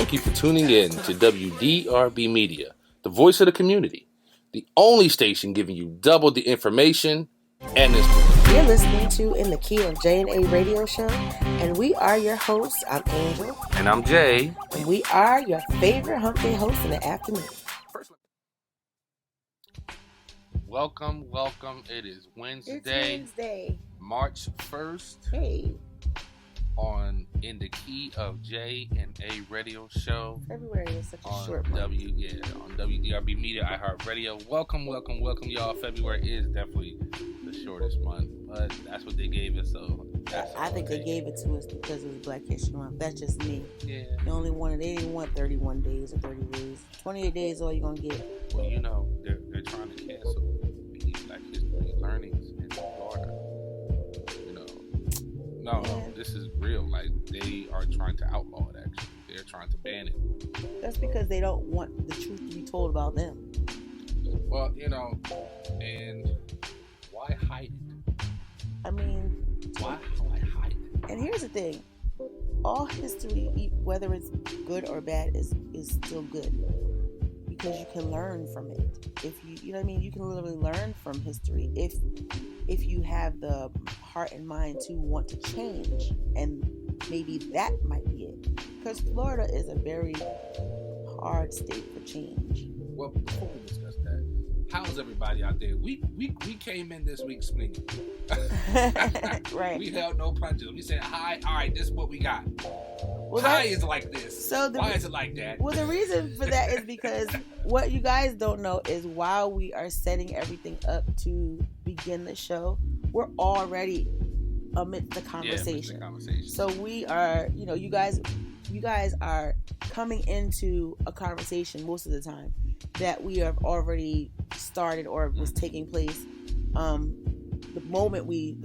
Thank you for tuning in to WDRB Media, the voice of the community, the only station giving you double the information and inspiration. You're listening to In the Key of J&A Radio Show, and we are your hosts. I'm Angel. And I'm Jay. And we are your favorite hump day hosts in the afternoon. Welcome. It is Wednesday. It's Wednesday. March 1st. Hey. On In the Key of J&A Radio Show. February is such a short month. On WDRB Media, iHeartRadio. Welcome, y'all. February is definitely the shortest month, but that's what they gave us, so I think they gave it to us because it was Black History Month. That's just me. Yeah. They didn't want 31 days or 30 days. 28 days is all you're going to get. Well, you know, they're trying to cancel the Black History Learnings in Florida. No, this is real. Like, they are trying to outlaw it, actually. They're trying to ban it. That's because they don't want the truth to be told about them. Well, and why hide it? I mean... Why hide it? And here's the thing. All history, whether it's good or bad, is still good. Because you can learn from it. If you know what I mean? You can literally learn from history if you have the heart and mind to want to change, and maybe that might be it. Because Florida is a very hard state for change. Well, before we discuss that, how's everybody out there? We came in this week swinging. Right. We held no punches. We said, hi, all right, this is what we got. Well, hi is like this. So why is it like that? Well, the reason for that is because what you guys don't know is while we are setting everything up to begin the show, we're already amidst the conversation. So we are, you guys are coming into a conversation most of the time that we have already started or was taking place the moment we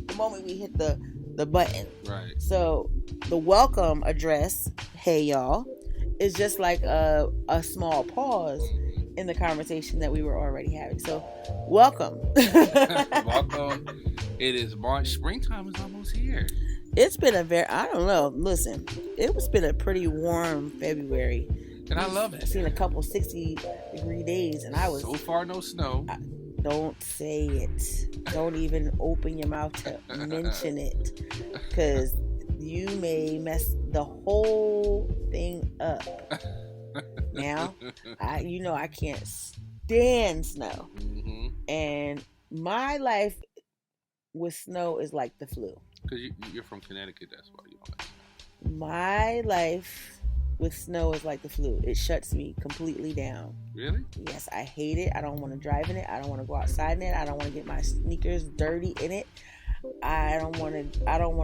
hit the button. Right. So the welcome address, hey y'all, is just like a small pause in the conversation that we were already having. So welcome. Welcome. It is March. Springtime is almost here. It's been it's been a pretty warm February. And I love it. I've seen a couple 60-degree days, and I was... So far, no snow. Don't say it. Don't even open your mouth to mention it. Because you may mess the whole thing up. Now, I can't stand snow. Mm-hmm. And my life with snow is like the flu. Because you're from Connecticut, that's why you don't like snow. My life with snow is like the flu. It shuts me completely down. Really? Yes, I hate it. I don't want to drive in it. I don't want to go outside in it. I don't want to get my sneakers dirty in it. I don't want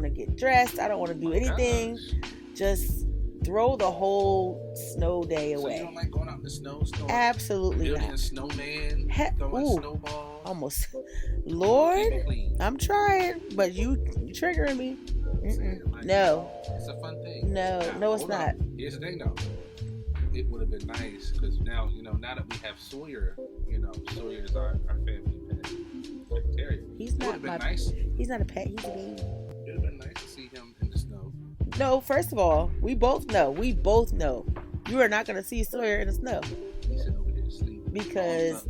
to get dressed. I don't want to do anything. Gosh. Just throw the whole snow day away. So you don't like going out in the snow? Absolutely building not. A snowman, throwing snowballs. Almost. Lord, I'm trying, but you triggering me. Like, no. It's a fun thing. No, it's not. Here's the thing, though. It would have been nice because now that we have Sawyer, Sawyer is our family pet. Terrier. He's not nice. He's not a pet. He's a baby. It would have been nice to see him in the snow. No, first of all, we both know. You are not going to see Sawyer in the snow. He's sitting over here asleep. Because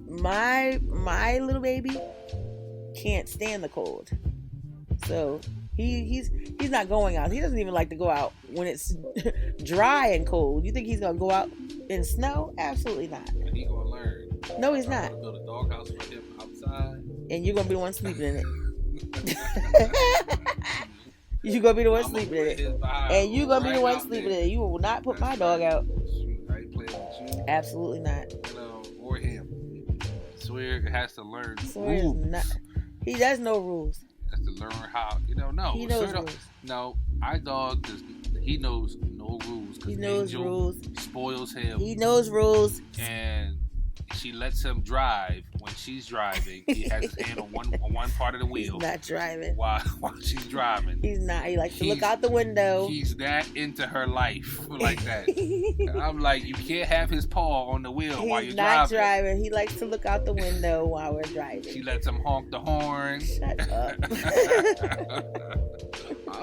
my little baby can't stand the cold. So he's not going out. He doesn't even like to go out when it's dry and cold. You think he's going to go out in snow? Absolutely not. And he's going to learn. No, he's not. I'm going to build a doghouse for him outside. And you're going to be the one sleeping in it. You're going to be the one sleeping in it. And you're going to be the one sleeping in it. You will not put my dog out. I ain't playing with you. Absolutely not. Or him. Sawyer has to learn rules. He does know rules. He has to learn how. No. He knows rules. No, our dog he knows no rules. He knows Angel rules. Spoils him. He knows rules. And she lets him drive when she's driving. He has his hand on one part of the wheel. He's not driving. While she's driving. He's not. He likes to look out the window. He's that into her life like that. And I'm like, you can't have his paw on the wheel while you're driving. He's not driving. He likes to look out the window while we're driving. She lets him honk the horn. Shut up.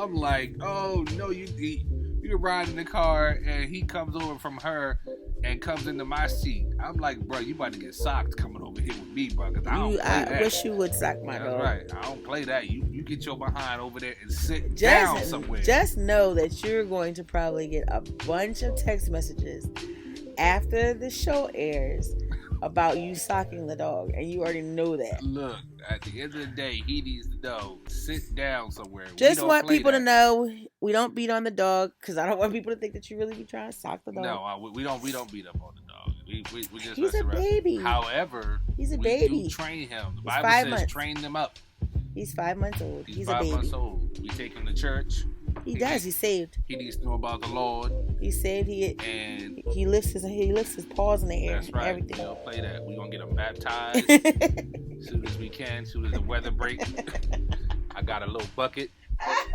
I'm like, oh no, you we were riding in the car and he comes over from her and comes into my seat. I'm like, bro, you about to get socked coming over here with me, bro. Cause I wish you would sock my dog. That's right. I don't play that. You get your behind over there and sit down somewhere. Just know that you're going to probably get a bunch of text messages after the show airs about you socking the dog, and you already know that. Look, at the end of the day, he needs to know. Sit down somewhere. Just want people to know we don't beat on the dog, because I don't want people to think that you really be trying to sock the dog. No, we don't beat up on the dog. We just he's a baby. However, he's a baby. We do train him. The Bible says train them up. He's 5 months old. He's 5 a baby. months old. We take him to church. He does. He's saved. He needs to know about the Lord. He's saved. He lifts his paws in the air. That's right. Everything. We don't play that. We're gonna get him baptized as soon as we can. As soon as the weather breaks. I got a little bucket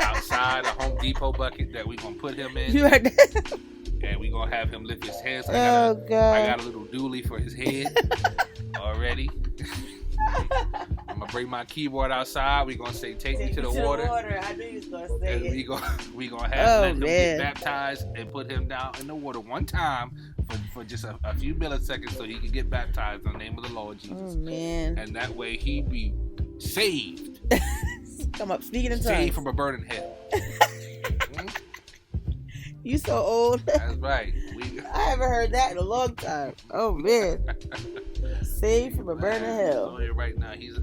outside, a Home Depot bucket that we're gonna put him in. You heard that? And we're gonna have him lift his head. So God! I got a little dually for his head already. I'm gonna bring my keyboard outside. We're gonna say, "Take me to the water." I knew you was gonna say it. We gonna have him get baptized and put him down in the water one time for just a few milliseconds so he can get baptized in the name of the Lord Jesus. Oh man! And that way he be saved. Come up, speaking in tongues. Saved from a burning hell. You so old. That's right. I haven't heard that in a long time. Oh man. Saved from a burning hell. So right now he's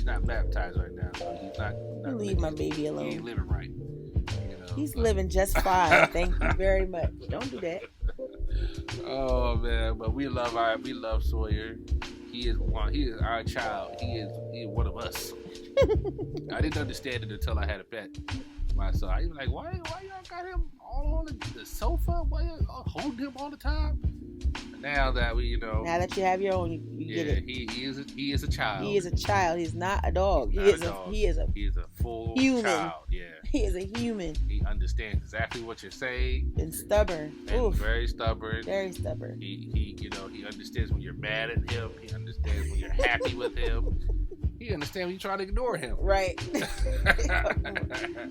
not baptized right now, so he's not you leave my baby alone. He ain't living right. You know, he's living just fine. Thank you very much. Don't do that. Oh man, but we love Sawyer. He is our child. He is one of us. I didn't understand it until I had a pet. So I was like, why y'all got him all on the sofa? Why y'all holding him all the time? Now that we, now that you have your own, you get it. He is a child. He is a child. He's not a dog. He is a full human. Child. Yeah. He is a human. He understands exactly what you're saying. And stubborn. And very stubborn. Very stubborn. He understands when you're mad at him. He understands when you're happy with him. He understands when you try to ignore him. Right.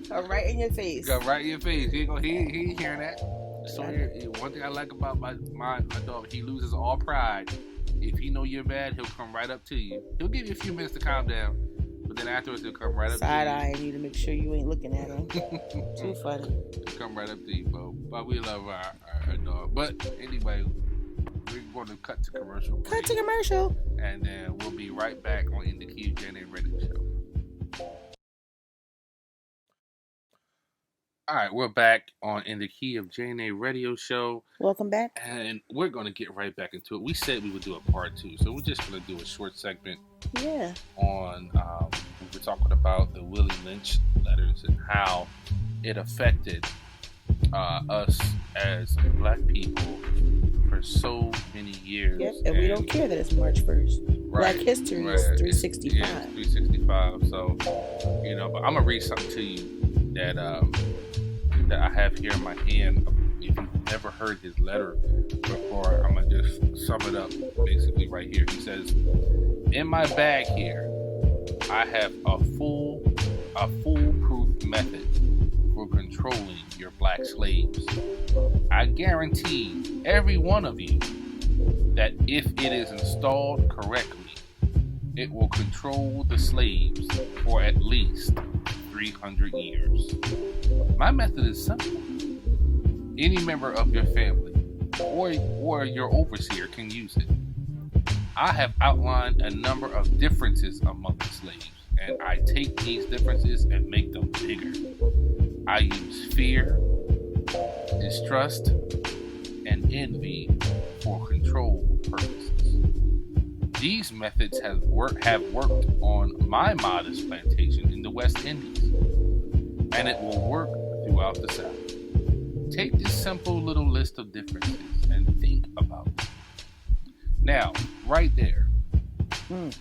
Come right in your face. Come right in your face. He ain't hearing that. So one thing I like about my dog, he loses all pride. If he know you're bad, he'll come right up to you. He'll give you a few minutes to calm down, but then afterwards he'll come right up to you. Side-eyeing you to make sure you ain't looking at him. Too funny. He'll come right up to you, but we love our dog. But anyway, we're going to cut to commercial break. Cut to commercial. And then we'll be right back on In the Key of JNA Radio Show. All right, we're back on In the Key of JNA Radio Show. Welcome back. And we're going to get right back into it. We said we would do a part 2, so we're just going to do a short segment. Yeah. On, we were talking about the Willie Lynch letters and how it affected us as Black people for so many years. Yep, and we don't care that it's March 1st. Right, Black history is 365. Yeah, 365. So, but I'm going to read something to you that I have here in my hand. If you've never heard his letter before, I'm going to just sum it up basically right here. He says, in my bag here, I have a foolproof method for controlling your Black slaves. I guarantee every one of you that if it is installed correctly, it will control the slaves for at least 300 years. My method is simple. Any member of your family or your overseer can use it. I have outlined a number of differences among the slaves, and I take these differences and make them bigger. I use fear, distrust, and envy for control purposes. These methods have worked on my modest plantation in the West Indies, and it will work throughout the South. Take this simple little list of differences and think about it. Now, right there,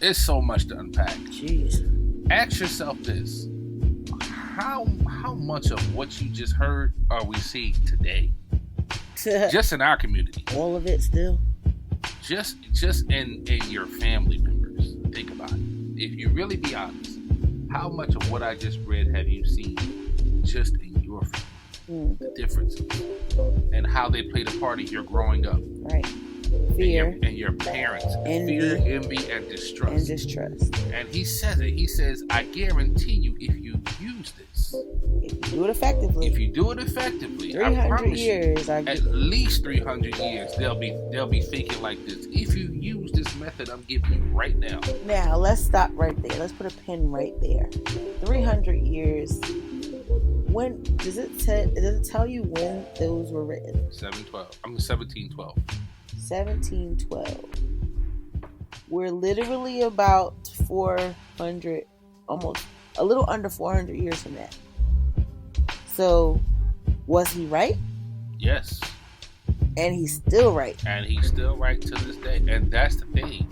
it's so much to unpack. Jeez. Ask yourself this. How much of what you just heard are we seeing today? Just in our community. All of it still? Just in your family members. Think about it. If you really be honest, how much of what I just read have you seen just in your family? the differences, and how they played a part in your growing up. Right. Fear. And your parents. Envy. Fear, envy, and distrust. And he says it. He says, I guarantee you, if you use this. If you do it effectively. I promise years. You, at least 300 years, they'll be thinking like this. If you use this method I'm giving you right now. Now, let's stop right there. Let's put a pin right there. 300 years. When does it tell you when those were written? 1712. 1712. We're literally about 400, almost a little under 400 years from that. So, was he right? Yes. And he's still right. To this day. And that's the thing.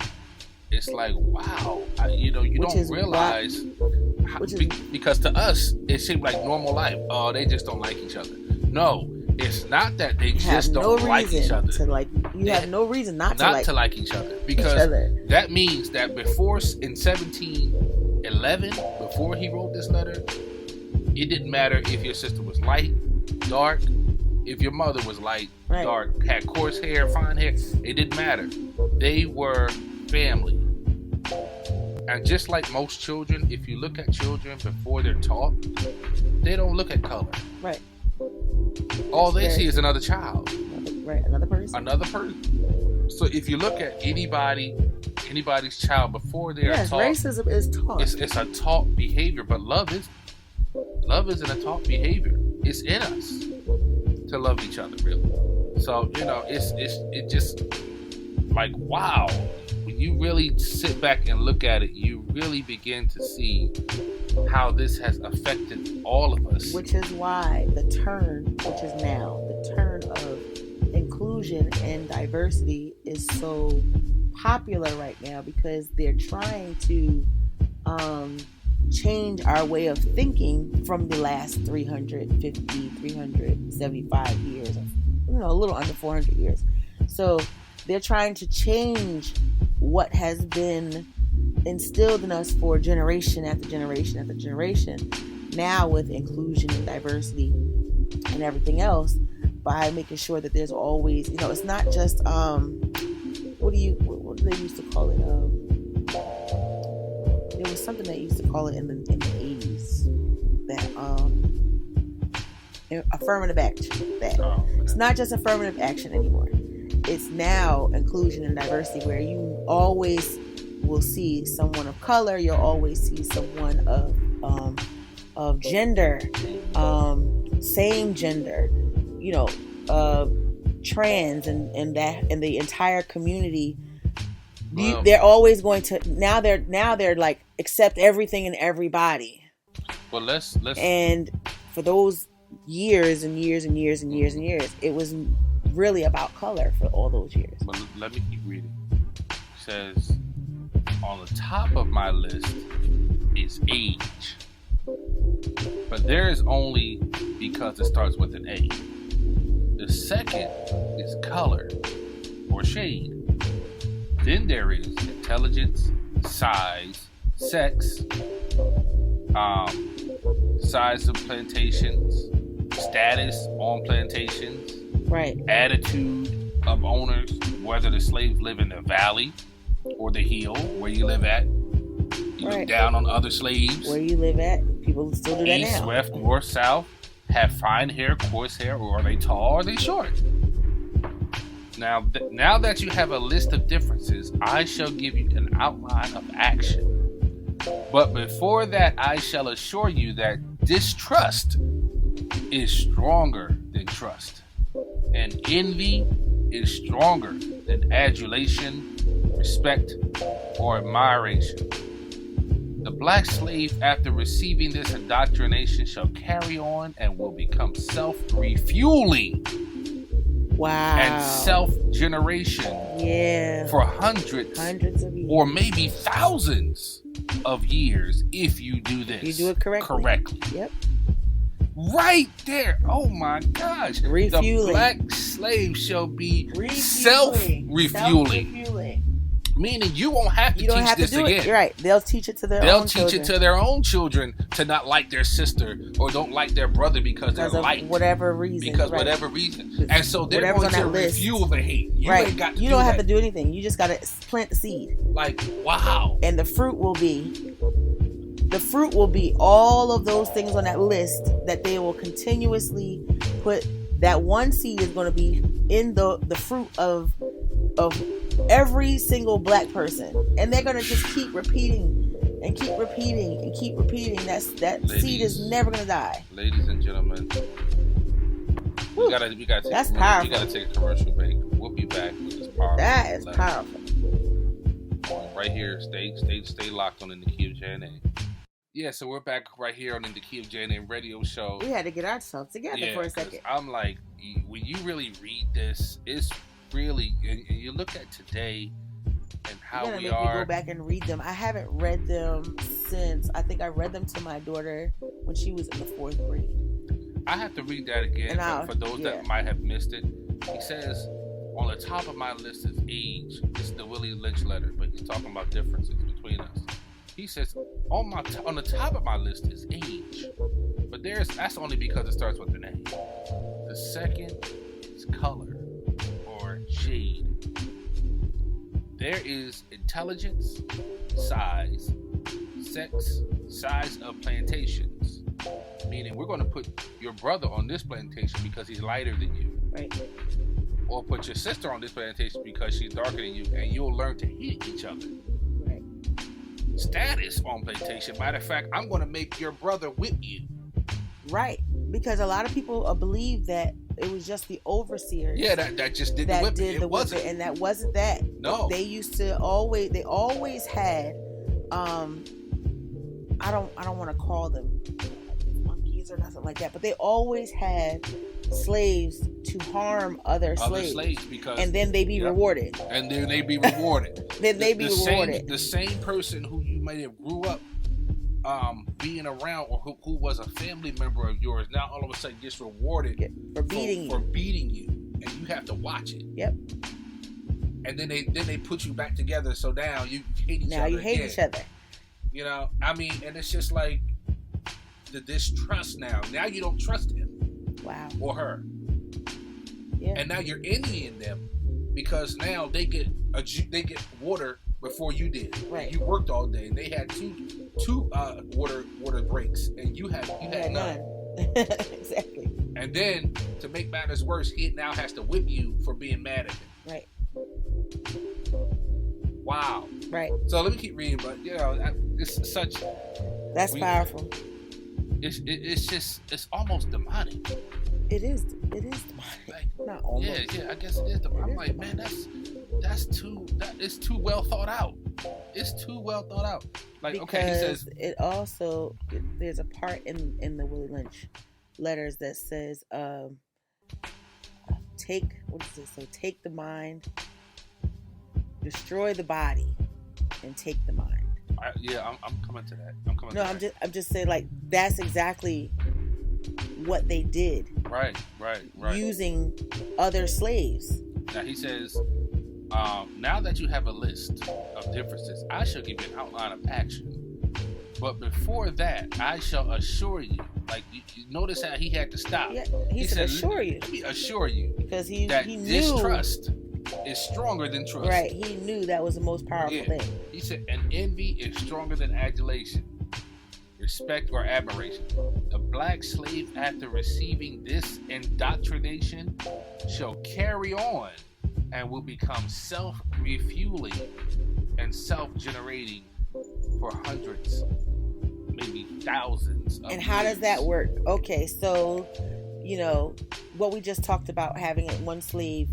It's like, wow, you don't realize, because to us, it seemed like normal life. Oh, they just don't like each other. No, it's not that they just don't like each other. You have no reason not to like each other. Because that means that before, in 1711, before he wrote this letter, it didn't matter if your sister was light, dark, if your mother was light, dark, had coarse hair, fine hair. It didn't matter. They were family. And just like most children, if you look at children before they're taught, they don't look at color. Right. All they see is another child. Another person. So if you look at anybody's child before they are taught, racism is taught. It's a taught behavior, but love isn't a taught behavior. It's in us to love each other, really. So it just like, wow. When you really sit back and look at it, you really begin to see how this has affected all of us. Which is why the turn of inclusion and diversity is so popular right now, because they're trying to change our way of thinking from the last 350, 375 years, a little under 400 years. So they're trying to change what has been instilled in us for generation after generation after generation, now with inclusion and diversity and everything else, by making sure that there's always, it's not just what do they used to call it? There was something they used to call it in the 80s, that affirmative action. It's not just affirmative action anymore. It's now inclusion and diversity, where you always will see someone of color. You'll always see someone of gender, same gender, trans, and the entire community. Well, they're always going to now they're like accept everything and everybody. Well, let's and for those years and years and years and years and years, it was really about color for all those years. But let me keep reading. It says, on the top of my list is age. But there is only because it starts with an A. The second is color or shade. Then there is intelligence, size, sex, size of plantations, status on plantations, right, attitude of owners, whether the slaves live in the valley or the hill where you live at. You look down on other slaves. Where you live at, people still do that now. East, west, north, south, have fine hair, coarse hair, or are they tall or are they short? Now that you have a list of differences, I shall give you an outline of action. But before that, I shall assure you that distrust is stronger than trust, and envy is stronger than adulation, respect, or admiration. The black slave, after receiving this indoctrination, shall carry on and will become self-refueling. Wow. And self-generation. Yeah. For hundreds of years, or maybe thousands of years, if you do this. You do it correctly. Yep. Right there. Oh my gosh. Refueling. The black slave shall be self-refueling. Meaning you won't have to teach this again. You're right. They'll teach it to their own children. They'll teach it to their own children to not like their sister or don't like their brother because they're liked. Whatever reason. Whatever reason. And so they're going to refuel the hate. You ain't got to You don't have to do anything. You just got to plant the seed. Like, wow. And the fruit will be all of those things on that list that they will continuously put. That one seed is going to be in the fruit of every single black person, and they're going to just keep repeating and keep repeating and keep repeating. That seed is never going to die. Ladies and gentlemen, we gotta take powerful. We gotta take a commercial break. We'll be back with this powerful. That is powerful. Right here, stay locked on In the Key of JNA. Yeah, so we're back right here on In the Key of JNA radio show. We had to get ourselves together for a second. I'm like, when you really read this, it's really, and you look at today and how we are. Me go back and read them. I haven't read them since, I think I read them to my daughter when she was in the 4th grade. I have to read that again for those that might have missed it. He says, on the top of my list is age. This is the Willie Lynch letter, but he's talking about differences between us. He says, on the top of my list is age, but that's only because it starts with an A. The second is color or shade. There is intelligence, size, sex, size of plantations. Meaning we're going to put your brother on this plantation because he's lighter than you. Right. Or put your sister on this plantation because she's darker than you, and you'll learn to hate each other. Right. Status on plantation. Matter of fact, I'm going to make your brother whip you. Right. Because a lot of people believe that it was just the overseers. Yeah, that just did the whipping. It wasn't. And that wasn't that. No. They used to always had, I don't want to call them monkeys or nothing like that, but they always had slaves to harm other slaves because, and then they be rewarded. And then they be rewarded. The same person who you may have grew up being around, or who was a family member of yours, now all of a sudden gets rewarded for beating you, and you have to watch it. Yep. And then they put you back together, so now you hate each other. Now you hate each other. You know, I mean, and it's just like the distrust now. Now you don't trust him. Wow. Or her. Yeah. And now you're envying them because now they get water before you did. Right. You worked all day, and they had two water breaks, and you had none. Exactly. And then to make matters worse, he now has to whip you for being mad at him. Right. Wow. Right. So let me keep reading, but it's such. That's powerful. It's almost demonic. It is demonic. Like, not almost. Yeah, I guess it is demonic. I'm like, man, it's too well thought out. It's too well thought out. Like, because okay, he says it also, there's a part in the Willie Lynch letters that says, take the mind, destroy the body, and take the mind. I'm coming to that. I'm just saying, like, that's exactly what they did. Right. Using other slaves. Now he says, now that you have a list of differences, I shall give you an outline of action. But before that, I shall assure you. Like, you notice how he had to stop. Yeah, he said assure you. Let me assure you. Because he knew distrust is stronger than trust. Right. He knew that was the most powerful thing. He said, and envy is stronger than adulation, respect, or admiration. The black slave, after receiving this indoctrination, shall carry on and will become self-refueling and self-generating for hundreds, maybe thousands of And how years. does that work? Okay, so, what we just talked about, having one slave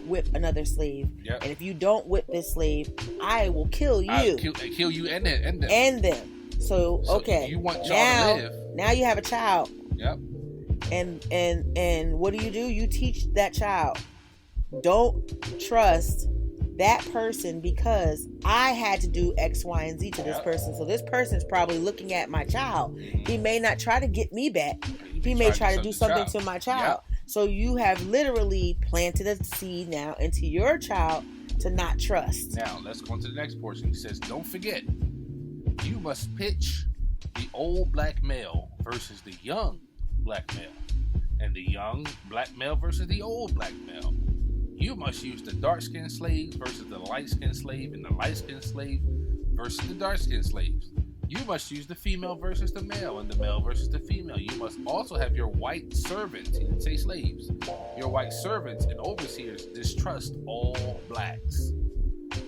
whip another slave. Yep. And if you don't whip this slave, I will kill you. I'll kill you and them. And them. So okay. You want y'all to live. Now you have a child. Yep. And what do? You teach that child, don't trust that person because I had to do X, Y, and Z to this person. So this person's probably looking at my child. He may not try to get me back. He may try to do something to my child. Yep. So you have literally planted a seed now into your child to not trust. Now, let's go on to the next portion. He says, don't forget, you must pitch the old black male versus the young black male, and the young black male versus the old black male. You must use the dark-skinned slaves versus the light-skinned slave, and the light-skinned slave versus the dark-skinned slaves. You must use the female versus the male, and the male versus the female. You must also have your white servants, he didn't say slaves, your white servants and overseers distrust all blacks.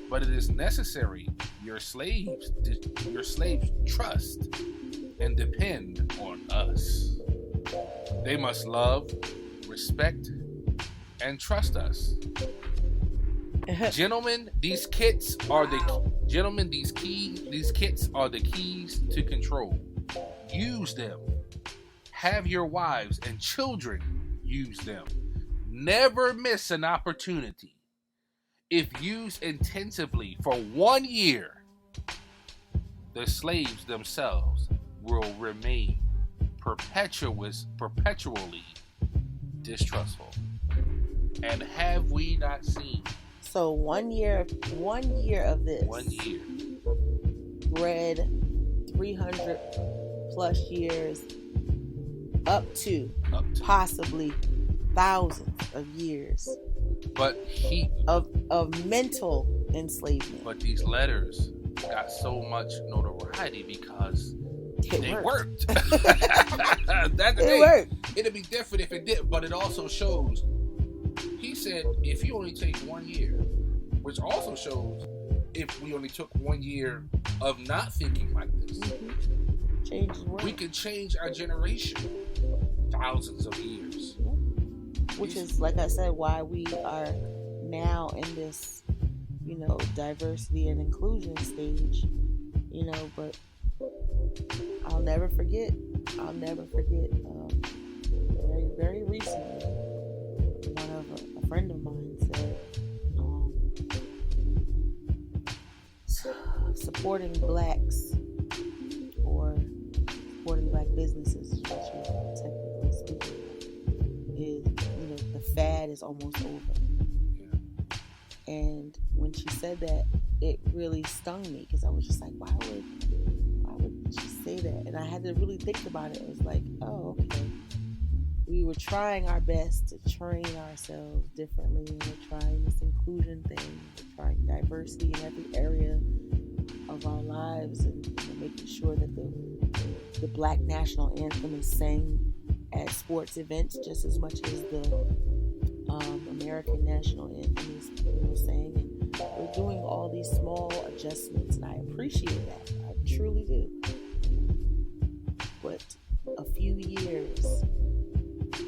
But it is necessary your slaves trust and depend on us. They must love, respect, and trust us. Gentlemen, these kits are the keys to control. Use them. Have your wives and children use them. Never miss an opportunity. If used intensively for 1 year, the slaves themselves will remain perpetually distrustful. And have we not seen? So 1 year of this. 1 year. Bred 300 plus years up to possibly thousands of years. But of mental enslavement. But these letters got so much notoriety because they worked. That's the thing. Worked. It'd be different if it didn't, but it also shows. He said, if you only take 1 year, which also shows if we only took 1 year of not thinking like this, we could change our generation thousands of years. Which is, like I said, why we are now in this, diversity and inclusion stage, but I'll never forget, very, very recently, a friend of mine said, supporting blacks or supporting black businesses, technically speaking, is, the fad is almost over. And when she said that, it really stung me because I was just like, why would she say that? And I had to really think about it. It was like, oh, okay. We were trying our best to train ourselves differently, and we're trying this inclusion thing. We're trying diversity in every area of our lives, and making sure that the Black National Anthem is sang at sports events just as much as the American National Anthem is sang. And we're doing all these small adjustments, and I appreciate that. I truly do. But a few years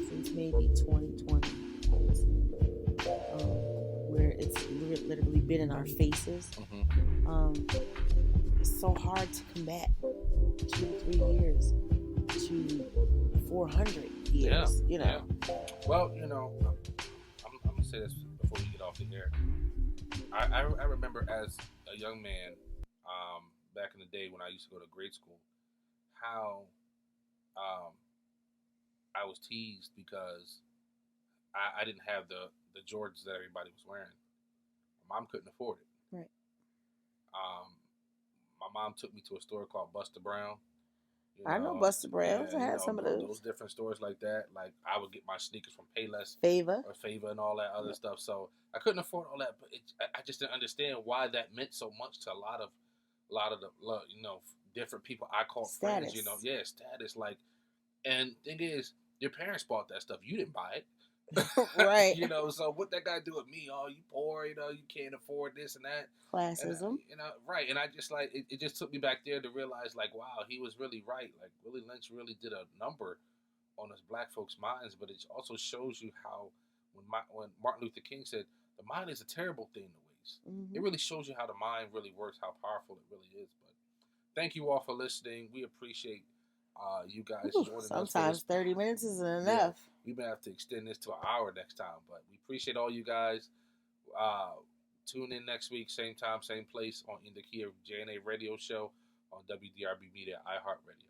since maybe 2020, where it's literally been in our faces, it's so hard to combat 2 to 3 years to 400 years, Yeah. Well, I'm going to say this before we get off the air. I remember as a young man, back in the day when I used to go to grade school, how I was teased because I didn't have the Jordans that everybody was wearing. My mom couldn't afford it. Right. My mom took me to a store called Buster Brown. I know Buster Brown. I had some of those. Those different stores like that. Like, I would get my sneakers from Payless. Favor and all that other stuff. So I couldn't afford all that, but I just didn't understand why that meant so much to a lot of the different people I called status. Friends. Status. Like, and thing is, your parents bought that stuff. You didn't buy it. Right. So what that got to do with me? Oh, you poor, you can't afford this and that. Classism. And right. And I just it just took me back there to realize, like, wow, he was really right. Like, Willie Lynch really did a number on us black folks' minds, but it also shows you how when Martin Luther King said, the mind is a terrible thing to waste. It really shows you how the mind really works, how powerful it really is. But thank you all for listening. We appreciate you guys joining us. Sometimes 30 minutes isn't enough. We may have to extend this to an hour next time, but we appreciate all you guys. Tune in next week, same time, same place on In the Key of JNA Radio Show on WDRB Media, iHeartRadio.